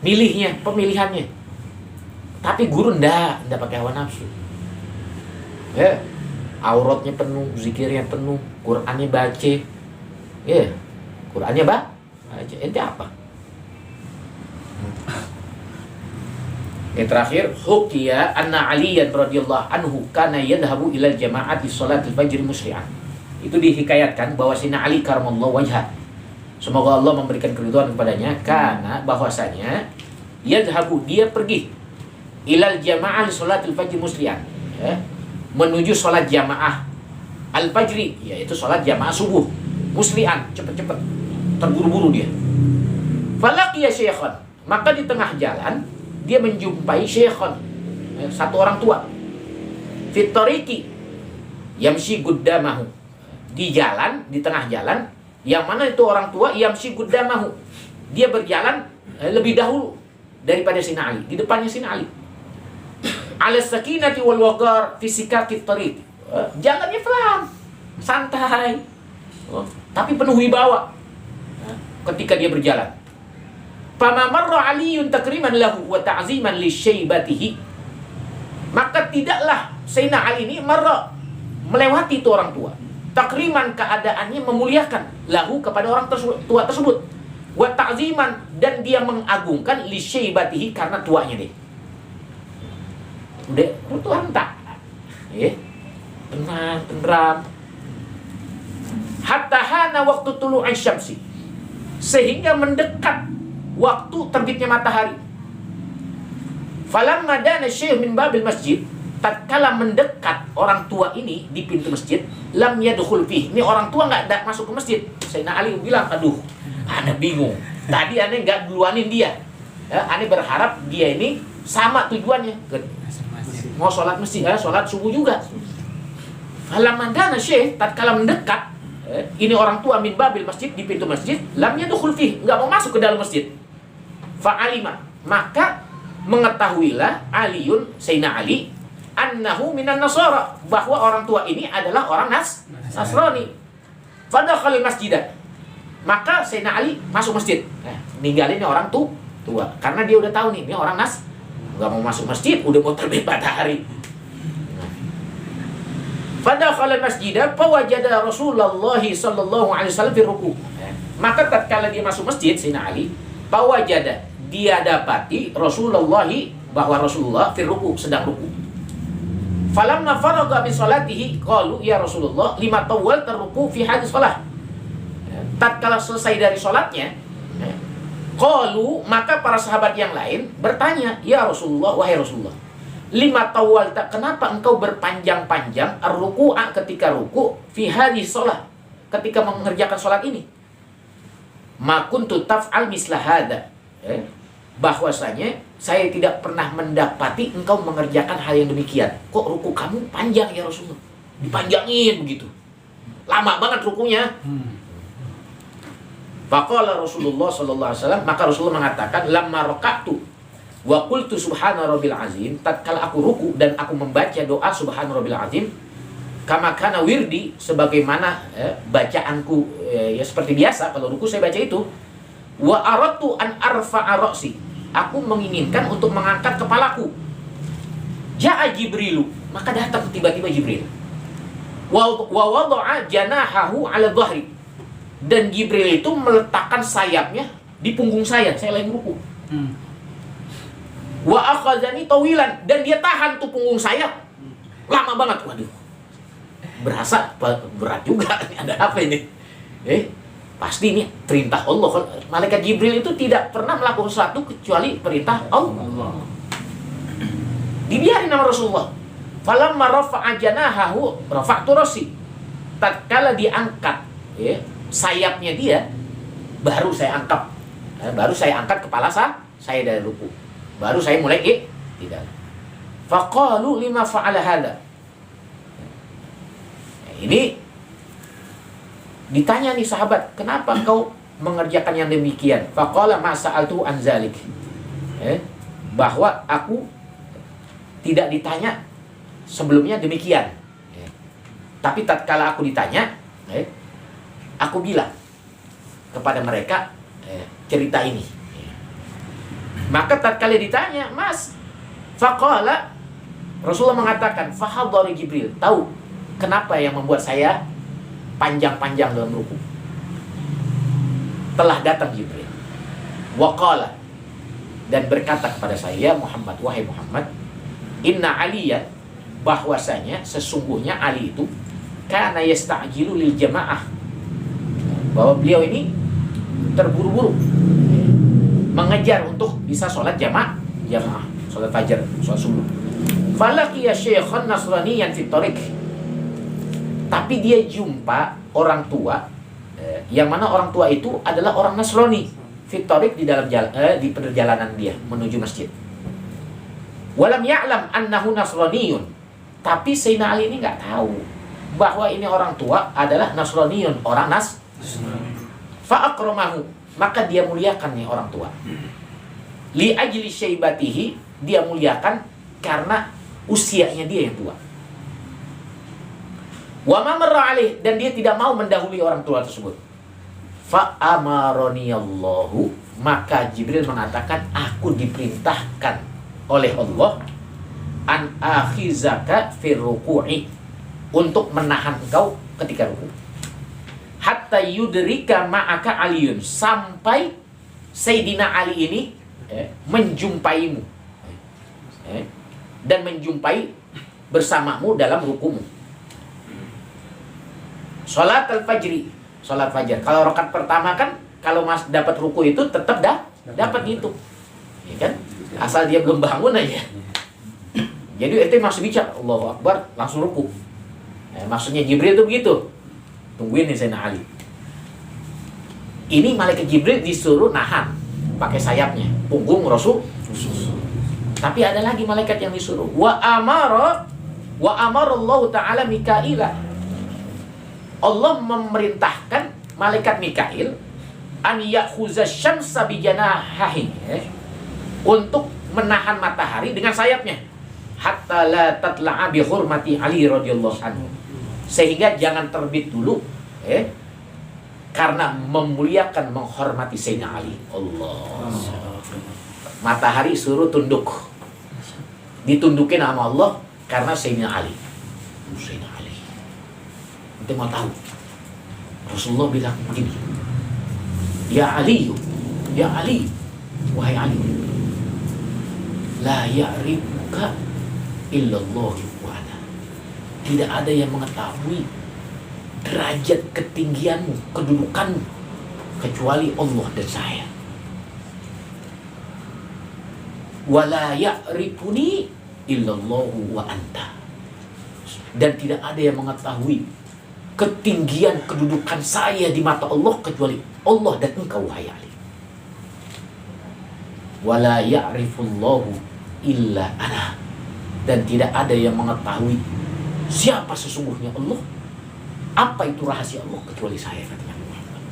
pemilihannya. Tapi guru ndak pakai hawa nafsu. Auratnya penuh, zikirnya penuh, Qur'annya baca. Qur'annya baca. Ente apa? Yang terakhir, hukiya anna Aliyan radhiyallahu anhu kana yadhhabu ila jama'ati sholatil fajr musri'an. Itu dihikayatkan bahwa Sayyidina Ali karamallahu wajhah, semoga Allah memberikan keridhaan kepadanya, karena bahwasanya yadhhabu, dia pergi ilal jama'ah sholatil fajr musri'an, menuju sholat jamaah al-fajri, yaitu sholat jamaah subuh, musli'an, cepet-cepet, terburu-buru dia. Falaqiya syaikhan, maka di tengah jalan dia menjumpai syaikhan, satu orang tua, fit tariqi yamshi guddamahu, di jalan, di tengah jalan, yang mana itu orang tua yamshi guddamahu, dia berjalan lebih dahulu daripada Sayyidina Ali, di depannya Sayyidina Ali. Ala sakinati wal waqar fi sikakit tariq, jalannya pelan, santai, tapi penuh wibawa ketika dia berjalan. Fama marra Aliyun takriman lahu wa ta'ziman li syaibatihi, maka tidaklah Sayyidina Ali ini marra, melewati itu orang tua, takriman, keadaannya memuliakan, lahu, kepada orang tua tersebut, wa ta'ziman, dan dia mengagungkan li syaibatihi, karena tuanya deh. Udah Tuhan tak, tenang, hatta hana waktu tulu'i syamsi, sehingga mendekat waktu terbitnya matahari. Falamma dana syekh min babil masjid, tatkala mendekat orang tua ini di pintu masjid, lam yadkhul fih, ini orang tua nggak masuk ke masjid. Sayyidina Ali bilang, aduh, ana bingung, tadi ana nggak duluanin dia, ana berharap dia ini sama tujuannya. Mau sholat masjid, sholat subuh juga. Falamandana syekh, tatkala mendekat, ini orang tua min babil masjid, di pintu masjid, lam yadkhul fih, enggak mau masuk ke dalam masjid. Fa'alima, maka mengetahuilah Aliun, Sayyidina Ali, annahu minan nasara, bahwa orang tua ini adalah orang Nasrani. Fadakhalal masjidah, maka Sayyidina Ali masuk masjid, ninggalin orang tua, karena dia udah tahu nih, ini orang nggak mau masuk masjid, udah mau terbit matahari. Fadakhalal masjidah, fawajada Rasulullah sallallahu alaihi wasallam fi ruku'. Maka tatkala dia masuk masjid, Sayyidina Ali, fawajada, dia dapati Rasulullah, bahwa Rasulullah fi ruku', sedang ruku'. Falamma faragha min salatihi qalu ya Rasulullah lima tawal terruku fi hadis shalah. Tatkala selesai dari salatnya, qalu, maka para sahabat yang lain bertanya, ya Rasulullah, wahai Rasulullah, lima tawal, kenapa engkau berpanjang-panjang ar-ruku'a, ketika ruku', fi hadis shalah, ketika mengerjakan salat ini. Ma kuntu taf'al misla hada, bahwasanya saya tidak pernah mendapati engkau mengerjakan hal yang demikian. Kok ruku kamu panjang ya Rasulullah? Dipanjangin begitu. Lama banget rukunya. Faqala Rasulullah sallallahu alaihi wasallam, maka Rasulullah mengatakan, lamma raka'tu wa qultu subhana rabbil azim, tatkala aku ruku dan aku membaca doa subhana rabbil azim, kama kana wirdi, sebagaimana bacaanku ya seperti biasa kalau ruku saya baca itu. Wa aradtu an arfa'a ra'si, aku menginginkan untuk mengangkat kepalaku. Ja'a Jibrilu, maka datang tiba-tiba Jibril. Wa wada'a janahahu 'ala dhahri, dan Jibril itu meletakkan sayapnya di punggung saya lagi ruku. Wa akhadzani tawilan, dan dia tahan tuh punggung saya lama banget. Waduh, berasa berat juga. Ada apa ini? Pasti ini perintah Allah. Malaikat Jibril itu tidak pernah melakukan sesuatu kecuali perintah Allah. Dibiarin sama Rasulullah. Falamma rafa'a janahahu rafa'tu rasi, tatkala diangkat sayapnya dia, baru saya angkat kepala saya dari ruku. Baru saya mulai tidak. Faqalu lima fa'ala hadza. Ini ditanya nih sahabat, kenapa engkau mengerjakan yang demikian? Faqala ma sa'altu an zalik, bahwa aku tidak ditanya sebelumnya demikian, tapi tatkala aku ditanya, aku bilang kepada mereka cerita ini. Maka tatkala ditanya, mas, faqala, Rasulullah mengatakan, fahadhari Jibril, tahu kenapa yang membuat saya panjang-panjang dalam ruku? Telah datang Jibril, waqala, dan berkata kepada saya, Muhammad, wahai Muhammad, inna Aliya, bahwasanya sesungguhnya Ali itu kana yasta'jilu lil jamaah, bahwa beliau ini terburu-buru mengejar untuk bisa sholat jamaah, sholat fajar, sholat subuh. Falaqiya syaikhan nasraniyan fit tariq, tapi dia jumpa orang tua, yang mana orang tua itu adalah orang Nasrani, fitorik, di dalam di perjalanan dia menuju masjid. Walam ya'lam annahu nasraniyun, tapi Sayyidina Ali ini nggak tahu bahwa ini orang tua adalah Nasraniyun, orang fa akramahu, maka dia muliakan nih orang tua. Li ajli syaibatihi, dia muliakan karena usianya dia yang tua. Wa ma marra alaih, dan dia tidak mau mendahului orang tua tersebut. Fa amaroniyallahu, maka Jibril mengatakan, aku diperintahkan oleh Allah an akhizaka fi ruku'i, untuk menahan engkau ketika ruku. Hatta yudrika ma'aka Aliun, sampai Sayyidina Ali ini menjumpaimu dan menjumpai bersamamu dalam rukumu. Salat al-fajri, salat fajar. Kalau rakaat pertama kan, kalau mas dapat ruku itu tetap dapat gitu, ya kan? Asal dia belum bangun aja. Jadi itu masih bicara Allahu Akbar langsung ruku. Maksudnya Jibril itu begitu. Tungguin nih Sayyidina Ali. Ini malaikat Jibril disuruh nahan pakai sayapnya punggung Rasul. Tapi ada lagi malaikat yang disuruh. Wa amara Allah Ta'ala Mikaila. Allah memerintahkan malaikat Mikail an ya'khuza syamsa bi janahihi, untuk menahan matahari dengan sayapnya, hatta la tatla'a bi hurmati Ali radhiyallahu anhu, sehingga jangan terbit dulu karena memuliakan, menghormati Sayyidina Ali. Allah. Matahari suruh tunduk, ditundukin sama Allah karena Sayyidina Ali. Sayyidina Ali. Kita mau tahu. Rasulullah bilang begini, Ya Ali, ya Ali, wahai Ali, la ya'rifuka illallah wa ana. Tidak ada yang mengetahui derajat ketinggianmu, kedudukanmu, kecuali Allah dan saya. Wala ya'rifuni illallahu wa anta. Dan tidak ada yang mengetahui ketinggian kedudukan saya di mata Allah kecuali Allah dan engkau, wahai Ali. Wala ya'rifullahu illa ana. Dan tidak ada yang mengetahui siapa sesungguhnya Allah, apa itu rahasia Allah, kecuali saya, katanya Muhammad.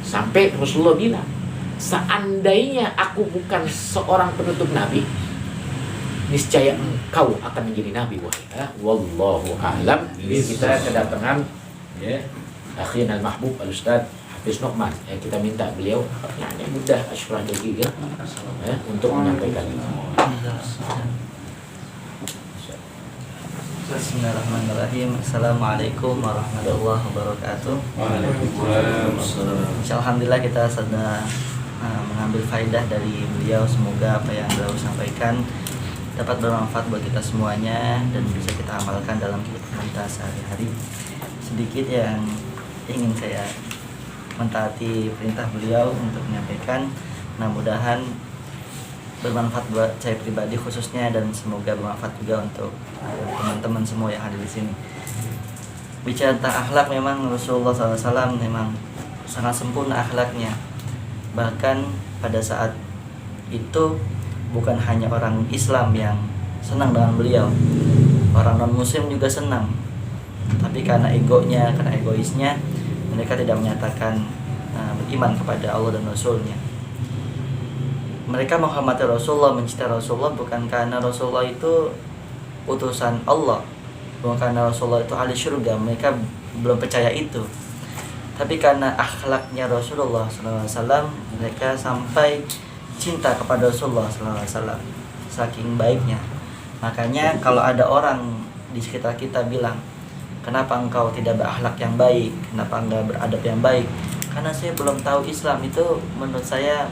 Sampai Rasulullah bilang, seandainya aku bukan seorang penutup nabi, niscaya engkau akan menjadi nabi, wahai. Wallahu a'lam. Kita kedatangan akhina al-mahbub al-ustaz Hafiz Nu'man. Kita minta beliau mudah asyrah lagi untuk menyampaikan ini. Bismillahirrahmanirrahim. Assalamualaikum warahmatullahi wabarakatuh. Waalaikumsalam. Alhamdulillah kita sudah mengambil faidah dari beliau. Semoga apa yang beliau sampaikan dapat bermanfaat bagi kita semuanya dan bisa kita amalkan dalam kehidupan kita sehari-hari. Sedikit yang ingin saya mentaati perintah beliau untuk menyampaikan, mudah-mudahan bermanfaat buat saya pribadi khususnya, dan semoga bermanfaat juga untuk teman-teman semua yang ada di sini. Bicara tentang akhlak, memang Rasulullah SAW memang sangat sempurna akhlaknya. Bahkan pada saat itu bukan hanya orang Islam yang senang dengan beliau, orang non-muslim juga senang. Tapi karena egonya, karena egoisnya, mereka tidak menyatakan beriman kepada Allah dan Rasulnya. Mereka menghormati Rasulullah, mencintai Rasulullah bukan karena Rasulullah itu utusan Allah, bukan karena Rasulullah itu ahli surga. Mereka belum percaya itu. Tapi karena akhlaknya Rasulullah SAW, mereka sampai cinta kepada Rasulullah SAW, saking baiknya. Makanya kalau ada orang di sekitar kita bilang, kenapa engkau tidak berakhlak yang baik, kenapa enggak beradab yang baik, karena saya belum tahu Islam, itu menurut saya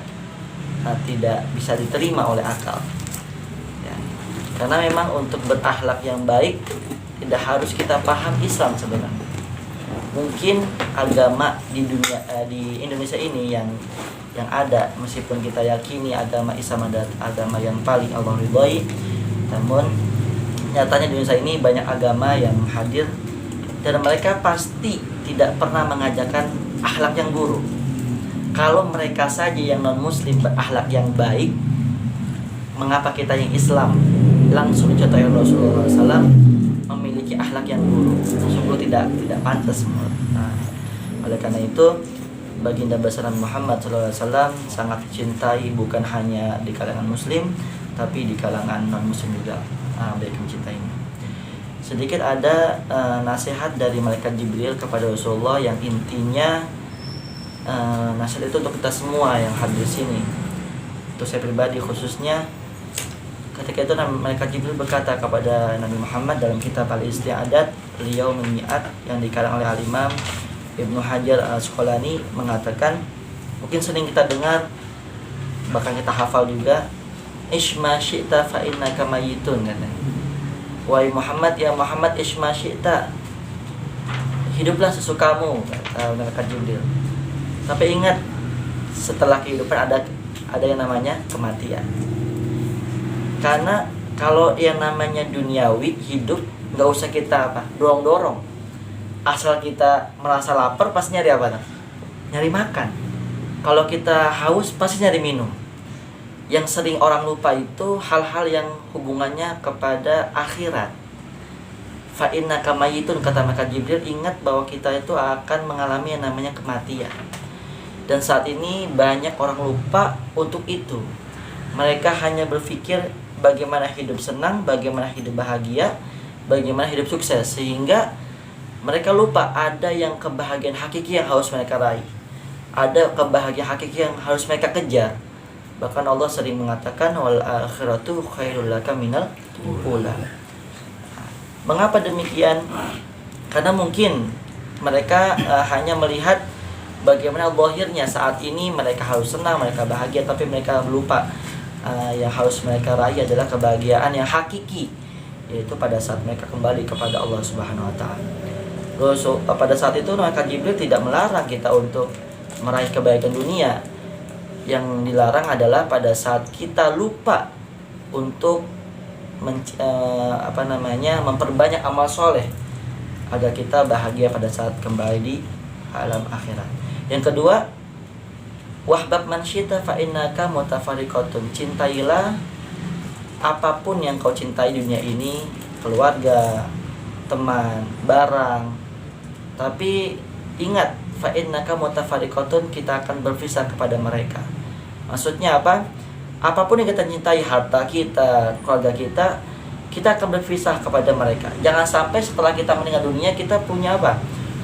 tidak bisa diterima oleh akal ya. Karena memang untuk berakhlak yang baik tidak harus kita paham Islam sebenarnya. Mungkin agama di dunia di Indonesia ini yang ada, meskipun kita yakini agama Islam adalah agama yang paling Allah ridhoi, namun nyatanya di Indonesia ini banyak agama yang hadir dan mereka pasti tidak pernah mengajarkan akhlak yang buruk. Kalau mereka saja yang non-muslim berakhlak yang baik, mengapa kita yang Islam langsung dicontohi Rasulullah SAW memiliki akhlak yang buruk? Sungguh tidak pantas. Oleh karena itu, baginda besar Muhammad SAW sangat dicintai bukan hanya di kalangan muslim, tapi di kalangan non-muslim juga mereka mencintainya. Sedikit ada nasihat dari malaikat Jibril kepada Rasulullah yang intinya nasihat itu untuk kita semua yang hadir di sini. Untuk saya pribadi khususnya, ketika itu malaikat Jibril berkata kepada Nabi Muhammad dalam kitab Al-Isti'adat Liyaumil Mi'ad yang dikarang oleh Al-Imam Ibnu Hajar Al-Asqalani, mengatakan, mungkin sering kita dengar, bahkan kita hafal juga, Ishma syi'ta fa innaka mayyitun, katanya. Wahai Muhammad, ya Muhammad, ishma syi'ta, hiduplah sesukamu, kata malaikat Jibril. Tapi ingat, setelah kehidupan ada yang namanya kematian. Karena kalau yang namanya duniawi hidup, nggak usah kita dorong-dorong. Asal kita merasa lapar, pasti nyari apa? Nyari makan. Kalau kita haus pasti nyari minum. Yang sering orang lupa itu hal-hal yang hubungannya kepada akhirat. Fa innaka mayyitun, kata malaikat Jibril, ingat bahwa kita itu akan mengalami yang namanya kematian. Dan saat ini banyak orang lupa untuk itu. Mereka hanya berpikir bagaimana hidup senang, bagaimana hidup bahagia, bagaimana hidup sukses, sehingga mereka lupa ada yang kebahagiaan hakiki yang harus mereka raih. Ada kebahagiaan hakiki yang harus mereka kejar. Bahkan Allah sering mengatakan wal akhiratu khairul laka minal ula. Mengapa demikian? Karena mungkin mereka hanya melihat bagaimana zahirnya saat ini mereka harus senang, mereka bahagia, tapi mereka lupa yang harus mereka raih adalah kebahagiaan yang hakiki, yaitu pada saat mereka kembali kepada Allah Subhanahu wa taala. Pada saat itu malaikat Jibril tidak melarang kita untuk meraih kebaikan dunia. Yang dilarang adalah pada saat kita lupa untuk memperbanyak amal soleh agar kita bahagia pada saat kembali di alam akhirat. Yang kedua, wahbab man syita fa innaka mutafariqatun. Cintailah apapun yang kau cintai dunia ini, keluarga, teman, barang. Tapi ingat, fa innaka mutafariqatun, kita akan berpisah kepada mereka. Maksudnya apa? Apapun yang kita cintai, harta kita, keluarga kita, kita akan berpisah kepada mereka. Jangan sampai setelah kita meninggal dunia kita punya apa?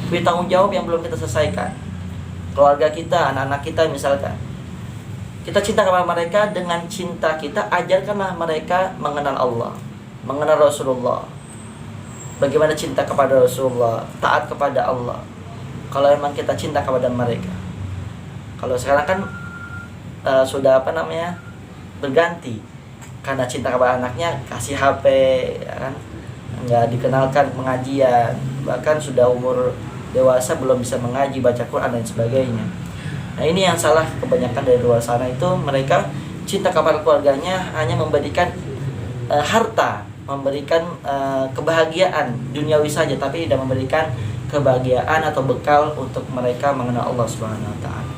Punya tanggung jawab yang belum kita selesaikan. Keluarga kita, anak-anak kita misalkan, kita cinta kepada mereka. Dengan cinta kita, ajarkanlah mereka mengenal Allah, mengenal Rasulullah. Bagaimana cinta kepada Rasulullah, taat kepada Allah. Kalau memang kita cinta kepada mereka. Kalau sekarang kan sudah berganti. Karena cinta kepada anaknya kasih HP, ya kan? Nggak dikenalkan pengajian, bahkan sudah umur dewasa belum bisa mengaji, baca Quran dan sebagainya. Nah, ini yang salah kebanyakan dari luar sana itu, mereka cinta kepada keluarganya hanya memberikan harta, memberikan kebahagiaan duniawi saja, tapi tidak memberikan kebahagiaan atau bekal untuk mereka mengenal Allah Subhanahu wa taala.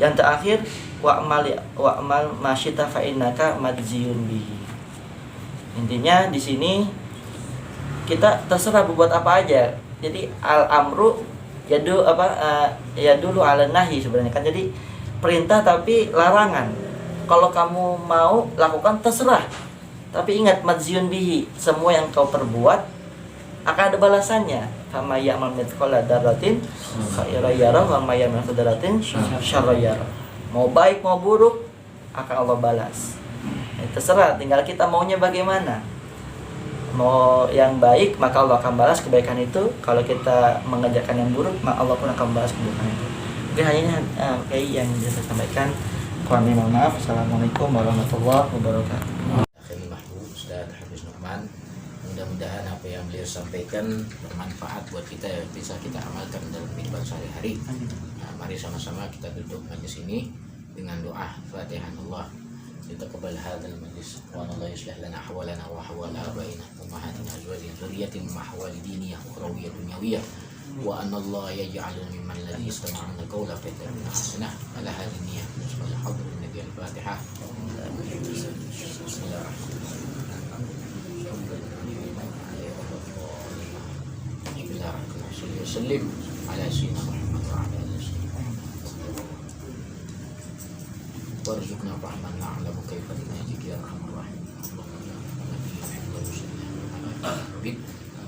Yang terakhir, wa'mal masyita fa innaka madziyun bihi. Intinya di sini kita terserah berbuat apa aja. Jadi al-amru yadulu ala nahi sebenarnya kan. Jadi perintah tapi larangan. Kalau kamu mau lakukan terserah. Tapi ingat madziyun bihi, semua yang kau perbuat akan ada balasannya. Fama ya'mal mithqala dzarratin khairan yarah wa may ya'mal mithqala dzarratin syarran yarah. Mau baik mau buruk akan Allah balas. Terserah, tinggal kita maunya bagaimana. Mau yang baik maka Allah akan balas kebaikan itu. Kalau kita mengerjakan yang buruk maka Allah pun akan balas kebaikan itu. Mungkin hanya ini yang bisa saya sampaikan. Kurang mohon maaf. Assalamualaikum warahmatullahi wabarakatuh. Mudah-mudahan apa yang beliau sampaikan bermanfaat buat kita, yang bisa kita amalkan dalam kehidupan sehari-hari. Nah, mari sama-sama kita duduk majlis ini dengan doa Fatihah. Allah yataqabbal hadzal majlis wa Allah yuslih lana ahwalana wa ahwal abaina ummahatina azwajina dzurriyyatina ma ahwali diniyah ukhrawiyyah dunyawiyah wa anna Allah yaj'aluna mimman ladzi yastami'una al-qawla fayattabi'una ahsanah ala hadhihi niyyah. Bismillahirrahmanirrahim. Al-Fatihah. Bismillahirrahmanirrahim. Sallim ala sayyidina Muhammad wa ala alihi wasallam. Warzuqna rahman na'lamu kaifa najik ya arhamar rahim.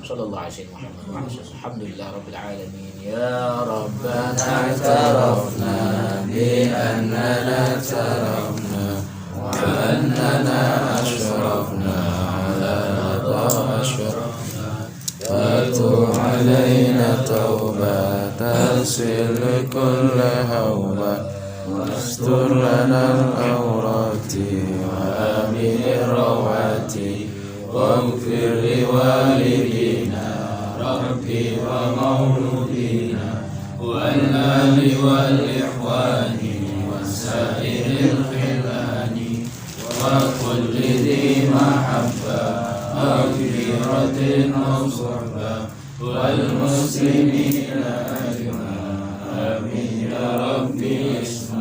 Sallallahu alaihi wasallam. Alhamdulillah rabbil alamin. Ya rabbana tarafna bi annana tarafna wa annana ashrafna ala ashrafna. Fatu alaina taubat tasil kulla hawbat wastur lana al-awrati wa amin rawati waghfir li walidina rabbi wa mauludina wal ali wal ikhwani wasairil khilani wa kulli dhi mahabba akhiratin wa والمسلمين أجمعين آمين يا ربي اسمع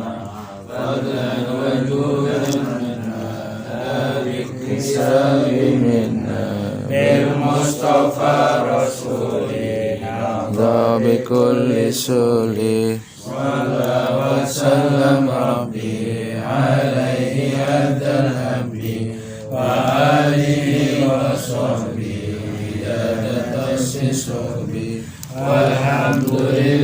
فضلا وجودا باكتساب منا بالمصطفى رسولنا بكل سولي صلى وسلم ربي عليه أدى الأنبي وآله وصحبه عدد الصحب والحمد لله